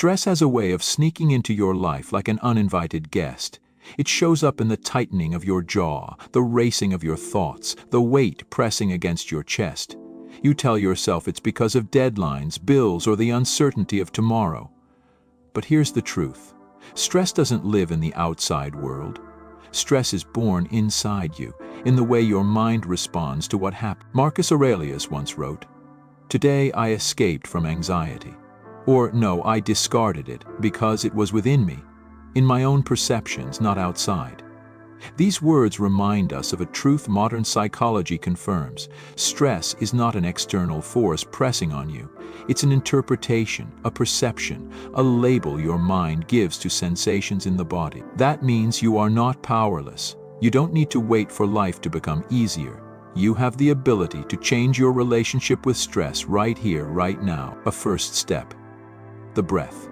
Stress has a way of sneaking into your life like an uninvited guest. It shows up in the tightening of your jaw, the racing of your thoughts, the weight pressing against your chest. You tell yourself it's because of deadlines, bills, or the uncertainty of tomorrow. But here's the truth. Stress doesn't live in the outside world. Stress is born inside you, in the way your mind responds to what happened. Marcus Aurelius once wrote, "Today I escaped from anxiety." Or no, I discarded it because it was within me, in my own perceptions, not outside. These words remind us of a truth modern psychology confirms. Stress is not an external force pressing on you. It's an interpretation, a perception, a label your mind gives to sensations in the body. That means you are not powerless. You don't need to wait for life to become easier. You have the ability to change your relationship with stress right here, right now. A first step. The breath.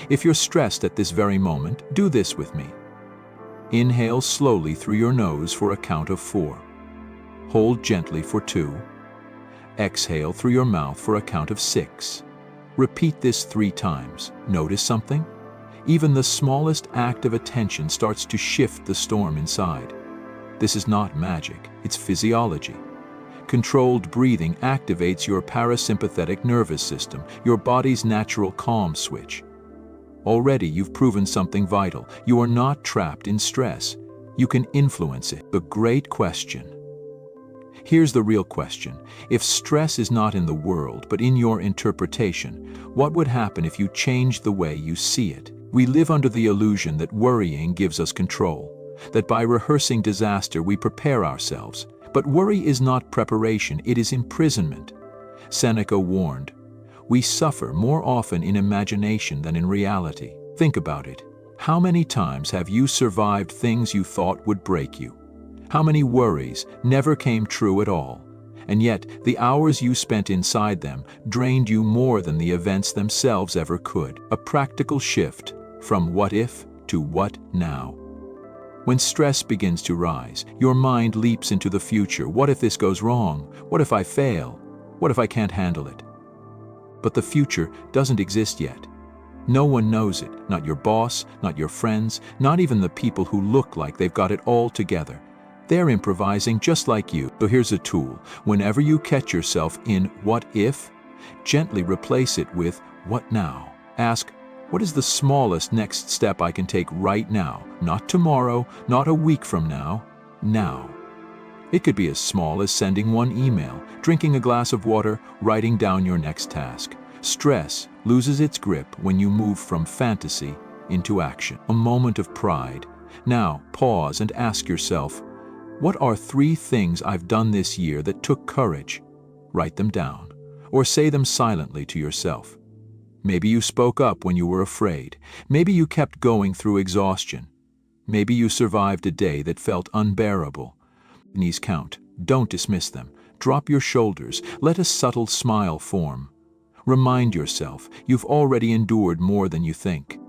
If you're stressed at this very moment, do this with me. Inhale slowly through your nose for a count of 4. Hold gently for 2. Exhale through your mouth for a count of 6. Repeat this 3 times. Notice something? Even the smallest act of attention starts to shift the storm inside. This is not magic, it's physiology. Controlled breathing activates your parasympathetic nervous system, your body's natural calm switch. Already you've proven something vital. You are not trapped in stress. You can influence it. The great question. Here's the real question. If stress is not in the world, but in your interpretation, what would happen if you changed the way you see it? We live under the illusion that worrying gives us control, that by rehearsing disaster we prepare ourselves. But worry is not preparation, it is imprisonment. Seneca warned, "We suffer more often in imagination than in reality." Think about it. How many times have you survived things you thought would break you? How many worries never came true at all? And yet, the hours you spent inside them drained you more than the events themselves ever could. A practical shift from what if to what now. When stress begins to rise, your mind leaps into the future. What if this goes wrong? What if I fail? What if I can't handle it? But the future doesn't exist yet. No one knows it, not your boss, not your friends, not even the people who look like they've got it all together. They're improvising just like you. So here's a tool. Whenever you catch yourself in what if, gently replace it with what now. Ask, what is the smallest next step I can take right now? Not tomorrow, not a week from now, now. It could be as small as sending one email, drinking a glass of water, writing down your next task. Stress loses its grip when you move from fantasy into action. A moment of pride. Now, pause and ask yourself, what are 3 things I've done this year that took courage? Write them down, or say them silently to yourself. Maybe you spoke up when you were afraid. Maybe you kept going through exhaustion. Maybe you survived a day that felt unbearable. Knees count. Don't dismiss them. Drop your shoulders. Let a subtle smile form. Remind yourself you've already endured more than you think.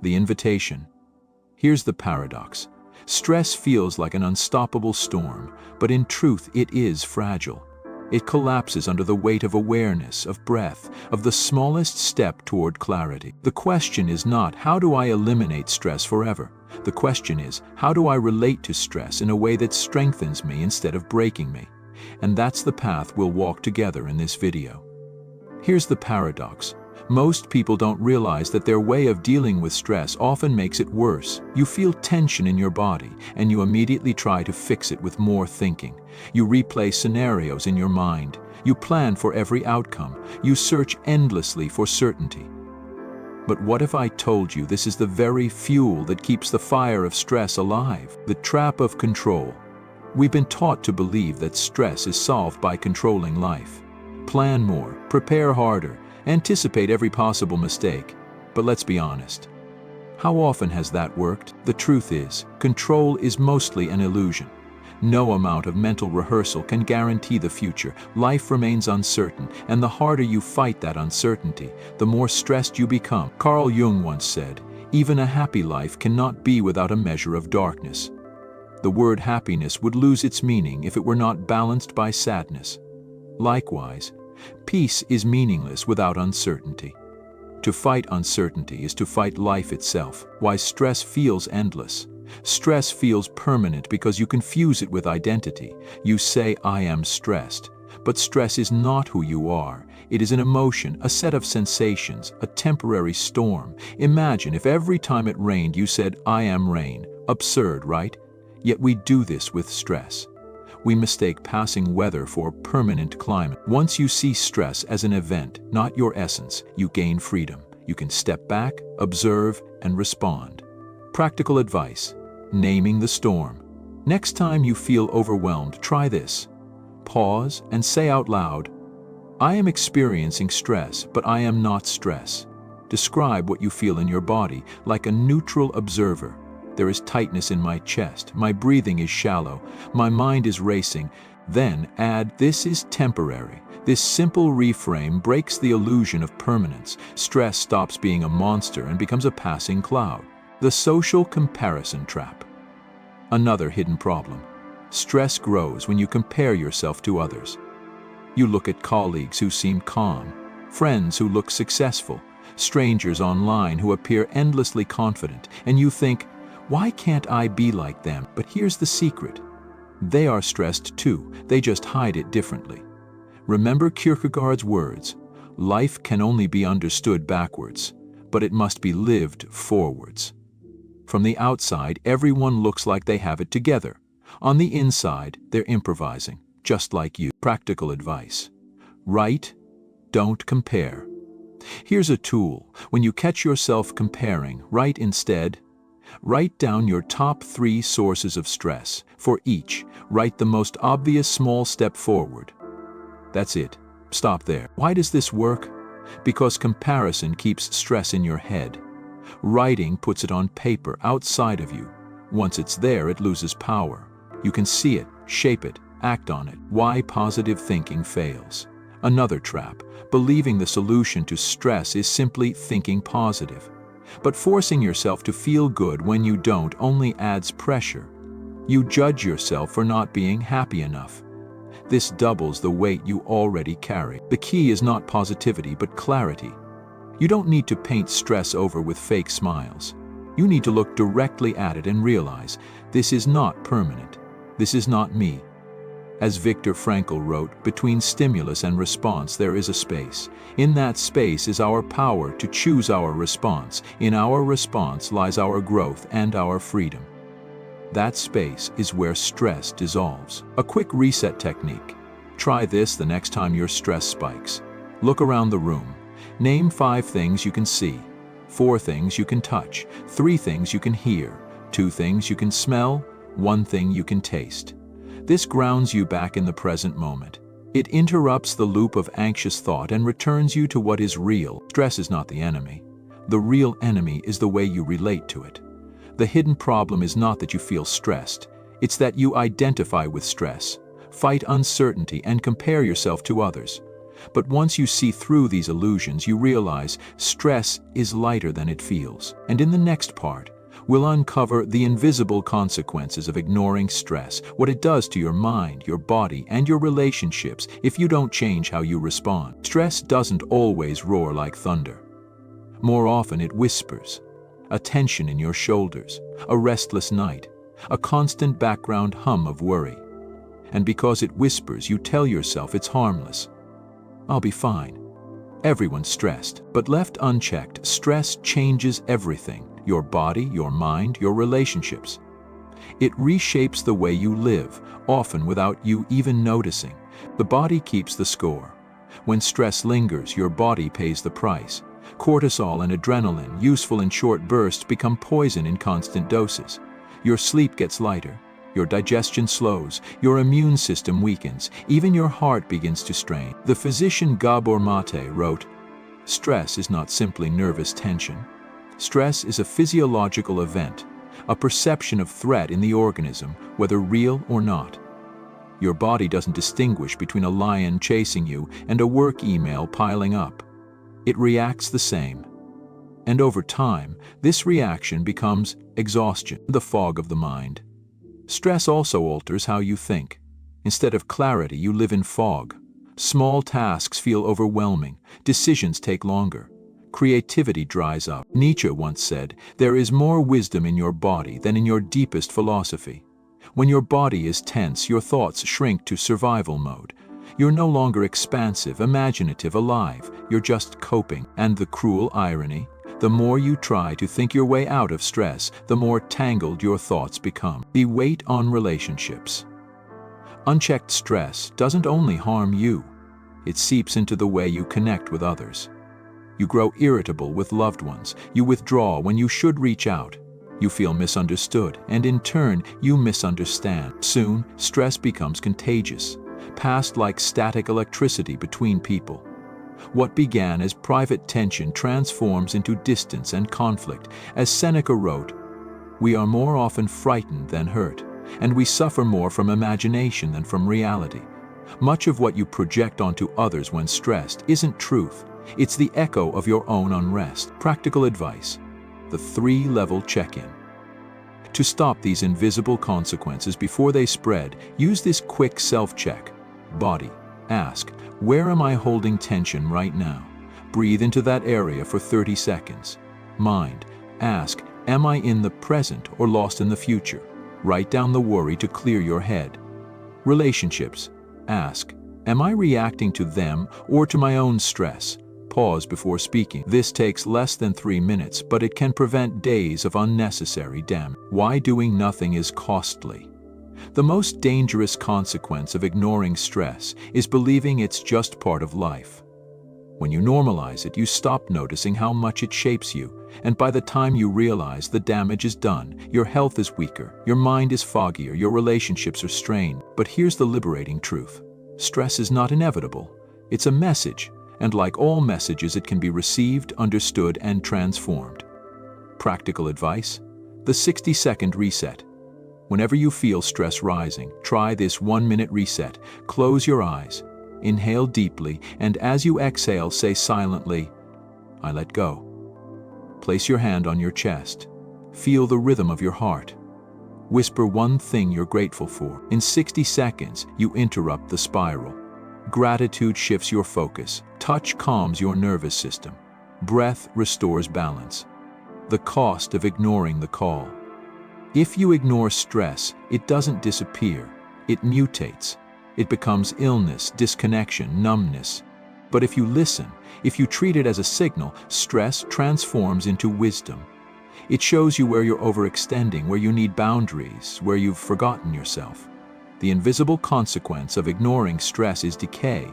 The invitation. Here's the paradox. Stress feels like an unstoppable storm, but in truth it is fragile. It collapses under the weight of awareness, of breath, of the smallest step toward clarity. The question is not, how do I eliminate stress forever? The question is, how do I relate to stress in a way that strengthens me instead of breaking me? And that's the path we'll walk together in this video. Here's the paradox. Most people don't realize that their way of dealing with stress often makes it worse. You feel tension in your body, and you immediately try to fix it with more thinking. You replay scenarios in your mind. You plan for every outcome. You search endlessly for certainty. But what if I told you this is the very fuel that keeps the fire of stress alive? The trap of control. We've been taught to believe that stress is solved by controlling life. Plan more, prepare harder, anticipate every possible mistake. But let's be honest. How often has that worked? The truth is, control is mostly an illusion. No amount of mental rehearsal can guarantee the future. Life remains uncertain, and the harder you fight that uncertainty, the more stressed you become. Carl Jung once said, "Even a happy life cannot be without a measure of darkness." The word happiness would lose its meaning if it were not balanced by sadness. Likewise, peace is meaningless without uncertainty. To fight uncertainty is to fight life itself. Why stress feels endless. Stress feels permanent because you confuse it with identity. You say, I am stressed. But stress is not who you are. It is an emotion, a set of sensations, a temporary storm. Imagine if every time it rained you said, I am rain. Absurd, right? Yet we do this with stress. We mistake passing weather for permanent climate. Once you see stress as an event, not your essence, you gain freedom. You can step back, observe, and respond. Practical advice: naming the storm. Next time you feel overwhelmed, try this. Pause and say out loud, I am experiencing stress, but I am not stress. Describe what you feel in your body like a neutral observer. There is tightness in my chest, my breathing is shallow, my mind is racing. Then add, this is temporary. This simple reframe breaks the illusion of permanence. Stress stops being a monster and becomes a passing cloud. The social comparison trap. Another hidden problem. Stress grows when you compare yourself to others. You look at colleagues who seem calm, friends who look successful, strangers online who appear endlessly confident, and you think, why can't I be like them? But here's the secret. They are stressed too, they just hide it differently. Remember Kierkegaard's words, life can only be understood backwards, but it must be lived forwards. From the outside, everyone looks like they have it together. On the inside, they're improvising, just like you. Practical advice. Write, don't compare. Here's a tool. When you catch yourself comparing, write instead. Write down your top 3 sources of stress. For each, write the most obvious small step forward. That's it. Stop there. Why does this work? Because comparison keeps stress in your head. Writing puts it on paper outside of you. Once it's there, it loses power. You can see it, shape it, act on it. Why positive thinking fails. Another trap. Believing the solution to stress is simply thinking positive. But forcing yourself to feel good when you don't only adds pressure. You judge yourself for not being happy enough. This doubles the weight you already carry. The key is not positivity, but clarity. You don't need to paint stress over with fake smiles. You need to look directly at it and realize, this is not permanent. This is not me. As Viktor Frankl wrote, between stimulus and response there is a space. In that space is our power to choose our response. In our response lies our growth and our freedom. That space is where stress dissolves. A quick reset technique. Try this the next time your stress spikes. Look around the room. Name 5 things you can see, 4 things you can touch, 3 things you can hear, 2 things you can smell, 1 thing you can taste. This grounds you back in the present moment. It interrupts the loop of anxious thought and returns you to what is real. Stress is not the enemy. The real enemy is the way you relate to it. The hidden problem is not that you feel stressed. It's that you identify with stress, fight uncertainty, and compare yourself to others. But once you see through these illusions, you realize stress is lighter than it feels. And in the next part, we'll uncover the invisible consequences of ignoring stress, what it does to your mind, your body, and your relationships if you don't change how you respond. Stress doesn't always roar like thunder. More often it whispers, a tension in your shoulders, a restless night, a constant background hum of worry. And because it whispers, you tell yourself it's harmless. I'll be fine. Everyone's stressed, but left unchecked, stress changes everything. Your body, your mind, your relationships. It reshapes the way you live, often without you even noticing. The body keeps the score. When stress lingers, your body pays the price. Cortisol and adrenaline, useful in short bursts, become poison in constant doses. Your sleep gets lighter. Your digestion slows, your immune system weakens, even your heart begins to strain. The physician Gabor Mate wrote, stress is not simply nervous tension. Stress is a physiological event, a perception of threat in the organism, whether real or not. Your body doesn't distinguish between a lion chasing you and a work email piling up. It reacts the same. And over time, this reaction becomes exhaustion, the fog of the mind. Stress also alters how you think. Instead of clarity, you live in fog. Small tasks feel overwhelming. Decisions take longer. creativity dries up. Nietzsche once said, "There is more wisdom in your body than in your deepest philosophy." When your body is tense, your thoughts shrink to survival mode. You're no longer expansive, imaginative, alive. You're just coping. And the cruel irony? The more you try to think your way out of stress, the more tangled your thoughts become. The weight on relationships. Unchecked stress doesn't only harm you, it seeps into the way you connect with others. You grow irritable with loved ones. You withdraw when you should reach out. You feel misunderstood, and in turn, you misunderstand. Soon, stress becomes contagious, passed like static electricity between people. What began as private tension transforms into distance and conflict. As Seneca wrote, "We are more often frightened than hurt, and we suffer more from imagination than from reality." Much of what you project onto others when stressed isn't truth. It's the echo of your own unrest. Practical advice: the 3-level check-in. To stop these invisible consequences before they spread, use this quick self-check. Body, ask, where am I holding tension right now? Breathe into that area for 30 seconds. Mind, ask, am I in the present or lost in the future? Write down the worry to clear your head. Relationships, ask, am I reacting to them or to my own stress? Pause before speaking. This takes less than 3 minutes, but it can prevent days of unnecessary damage. Why doing nothing is costly. The most dangerous consequence of ignoring stress is believing it's just part of life. When you normalize it, you stop noticing how much it shapes you, and by the time you realize the damage is done, your health is weaker, your mind is foggier, your relationships are strained. But here's the liberating truth. Stress is not inevitable. It's a message. And like all messages, it can be received, understood, and transformed. Practical advice: the 60-second reset. Whenever you feel stress rising, try this 1-minute reset. Close your eyes, inhale deeply, and as you exhale, say silently, "I let go." Place your hand on your chest. Feel the rhythm of your heart. Whisper one thing you're grateful for. In 60 seconds, you interrupt the spiral. Gratitude shifts your focus. Touch calms your nervous system. Breath restores balance. The cost of ignoring the call. If you ignore stress, it doesn't disappear. It mutates. It becomes illness, disconnection, numbness. But if you listen, if you treat it as a signal, stress transforms into wisdom. It shows you where you're overextending, where you need boundaries, where you've forgotten yourself. The invisible consequence of ignoring stress is decay.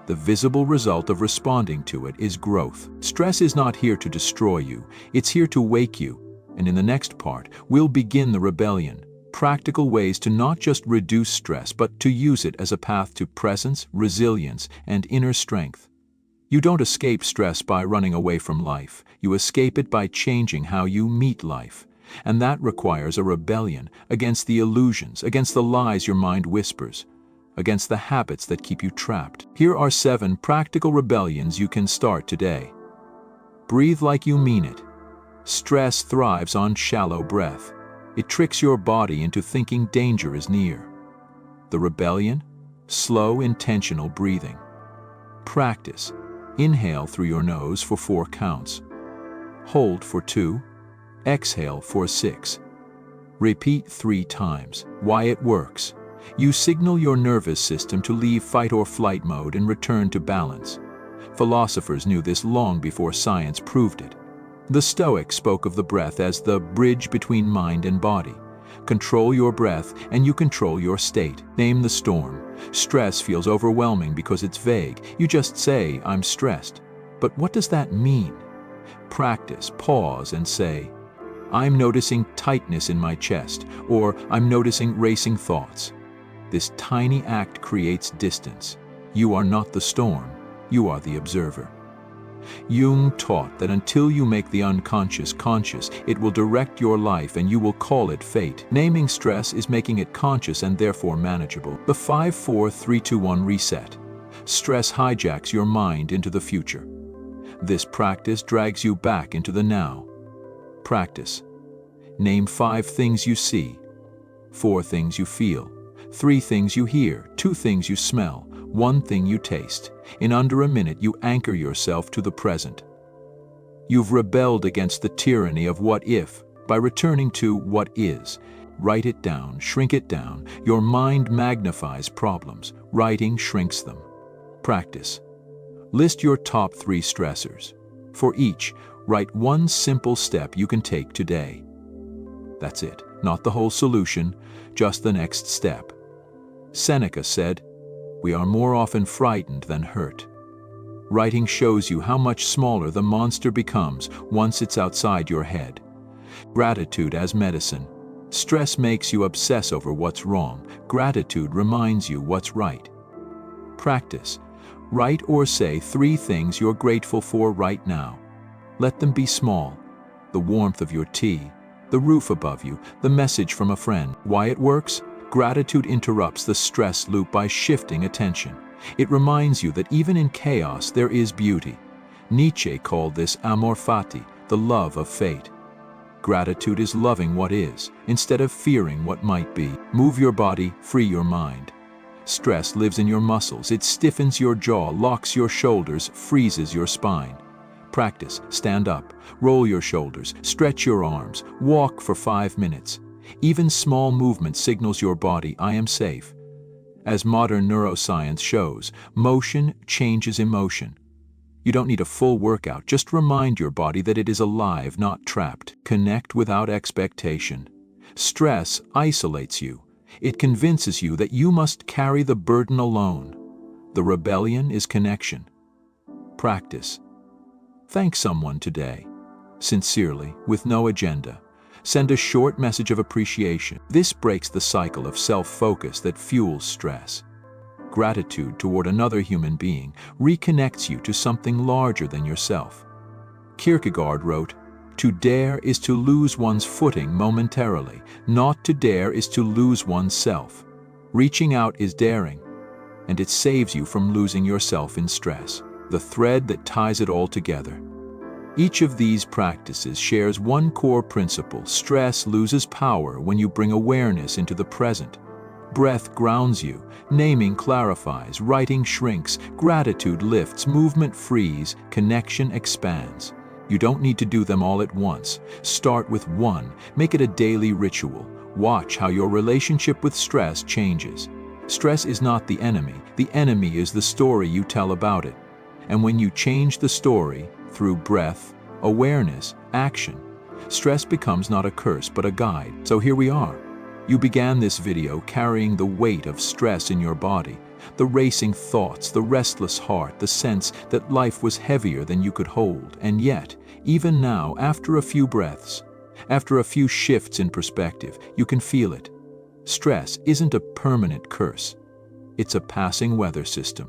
The visible result of responding to it is growth. Stress is not here to destroy you, it's here to wake you. And in the next part, we'll begin the rebellion. Practical ways to not just reduce stress, but to use it as a path to presence, resilience, and inner strength. You don't escape stress by running away from life. You escape it by changing how you meet life. And that requires a rebellion against the illusions, against the lies your mind whispers, against the habits that keep you trapped. Here are 7 practical rebellions you can start today. Breathe like you mean it. Stress thrives on shallow breath. It tricks your body into thinking danger is near. The rebellion? Slow, intentional breathing. Practice. Inhale through your nose for 4 counts. Hold for 2. Exhale for 6. Repeat 3 times. Why it works. You signal your nervous system to leave fight or flight mode and return to balance. Philosophers knew this long before science proved it. The Stoics spoke of the breath as the bridge between mind and body. Control your breath and you control your state. Name the storm. Stress feels overwhelming because it's vague. You just say, "I'm stressed." But what does that mean? Practice, pause, and say, "I'm noticing tightness in my chest," or "I'm noticing racing thoughts." This tiny act creates distance. You are not the storm, you are the observer. Jung taught that until you make the unconscious conscious, it will direct your life and you will call it fate. Naming stress is making it conscious and therefore manageable. The 5-4-3-2-1 reset. Stress hijacks your mind into the future. This practice drags you back into the now. Practice. Name 5 things you see, 4 things you feel, 3 things you hear, 2 things you smell, 1 thing you taste. In under a minute, you anchor yourself to the present. You've rebelled against the tyranny of what if by returning to what is. Write it down, shrink it down. Your mind magnifies problems. Writing shrinks them. Practice. List your top 3 stressors. For each, write one simple step you can take today. That's it. Not the whole solution, just the next step. Seneca said, "We are more often frightened than hurt." Writing shows you how much smaller the monster becomes once it's outside your head. Gratitude as medicine. Stress makes you obsess over what's wrong. Gratitude reminds you what's right. Practice. Write or say 3 things you're grateful for right now. Let them be small. The warmth of your tea, the roof above you, the message from a friend. Why it works? Gratitude interrupts the stress loop by shifting attention. It reminds you that even in chaos there is beauty. Nietzsche called this amor fati, the love of fate. Gratitude is loving what is, instead of fearing what might be. Move your body, free your mind. Stress lives in your muscles. It stiffens your jaw, locks your shoulders, freezes your spine. Practice. Stand up, roll your shoulders, stretch your arms, walk for 5 minutes. Even small movement signals your body, I am safe. As modern neuroscience shows, motion changes emotion. You don't need a full workout, just remind your body that it is alive, not trapped. Connect without expectation. Stress isolates you. It convinces you that you must carry the burden alone. The rebellion is connection. Practice. Thank someone today. Sincerely, with no agenda. Send a short message of appreciation. This breaks the cycle of self-focus that fuels stress. Gratitude toward another human being reconnects you to something larger than yourself. Kierkegaard wrote, "To dare is to lose one's footing momentarily. Not to dare is to lose oneself." Reaching out is daring, and it saves you from losing yourself in stress. The thread that ties it all together. Each of these practices shares one core principle. Stress loses power when you bring awareness into the present. Breath grounds you, naming clarifies, writing shrinks, gratitude lifts, movement frees, connection expands. You don't need to do them all at once. Start with one, make it a daily ritual. Watch how your relationship with stress changes. Stress is not the enemy is the story you tell about it. And when you change the story, through breath, awareness, action, stress becomes not a curse but a guide. So here we are. You began this video carrying the weight of stress in your body, the racing thoughts, the restless heart, the sense that life was heavier than you could hold. And yet, even now, after a few breaths, after a few shifts in perspective, you can feel it. Stress isn't a permanent curse. It's a passing weather system.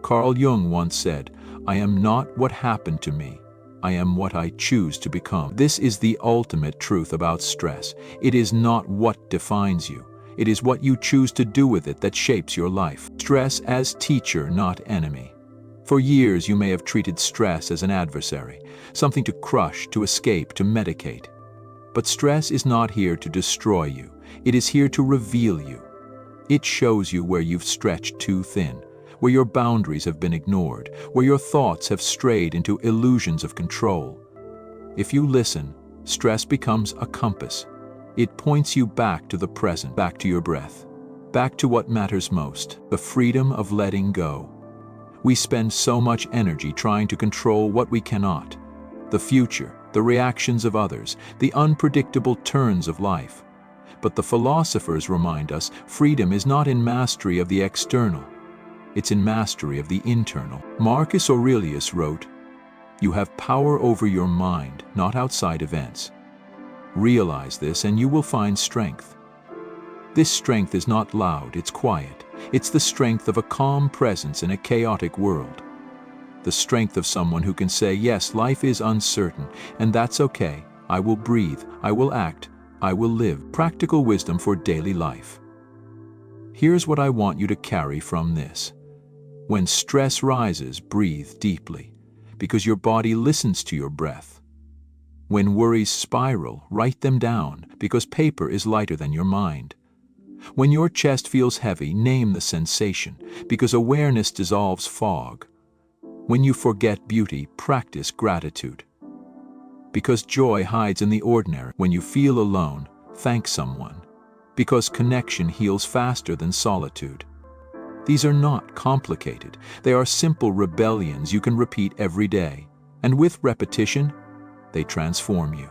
Carl Jung once said, "I am not what happened to me. I am what I choose to become." This is the ultimate truth about stress. It is not what defines you. It is what you choose to do with it that shapes your life. Stress as teacher, not enemy. For years you may have treated stress as an adversary, something to crush, to escape, to medicate. But stress is not here to destroy you. It is here to reveal you. It shows you where you've stretched too thin, where your boundaries have been ignored, where your thoughts have strayed into illusions of control. If you listen, stress becomes a compass. It points you back to the present, back to your breath, back to what matters most, the freedom of letting go. We spend so much energy trying to control what we cannot, the future, the reactions of others, the unpredictable turns of life. But the philosophers remind us freedom is not in mastery of the external. It's in mastery of the internal. Marcus Aurelius wrote, "You have power over your mind, not outside events." Realize this and you will find strength. This strength is not loud, it's quiet. It's the strength of a calm presence in a chaotic world. The strength of someone who can say, yes, life is uncertain, and that's okay. I will breathe, I will act, I will live. Practical wisdom for daily life. Here's what I want you to carry from this. When stress rises, breathe deeply, because your body listens to your breath. When worries spiral, write them down, because paper is lighter than your mind. When your chest feels heavy, name the sensation, because awareness dissolves fog. When you forget beauty, practice gratitude. Because joy hides in the ordinary. When you feel alone, thank someone. Because connection heals faster than solitude. These are not complicated. They are simple rebellions you can repeat every day. And with repetition, they transform you.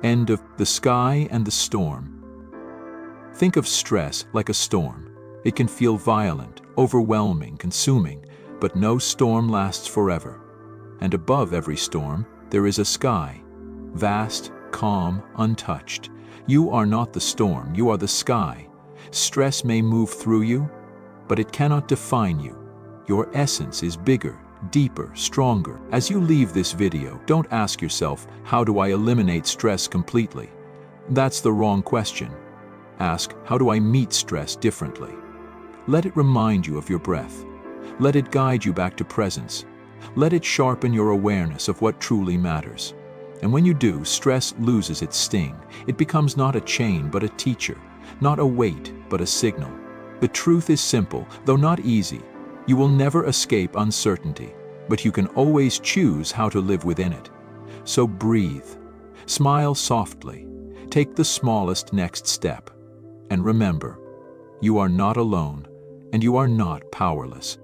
End of The Sky and the Storm. Think of stress like a storm. It can feel violent, overwhelming, consuming, but no storm lasts forever. And above every storm, there is a sky. Vast, calm, untouched. You are not the storm, you are the sky. Stress may move through you, but it cannot define you. Your essence is bigger, deeper, stronger. As you leave this video, don't ask yourself, how do I eliminate stress completely? That's the wrong question. Ask, how do I meet stress differently? Let it remind you of your breath. Let it guide you back to presence. Let it sharpen your awareness of what truly matters. And when you do, stress loses its sting. It becomes not a chain, but a teacher. Not a weight, but a signal. The truth is simple, though not easy. You will never escape uncertainty, but you can always choose how to live within it. So breathe. Smile softly. Take the smallest next step. And remember, you are not alone, and you are not powerless.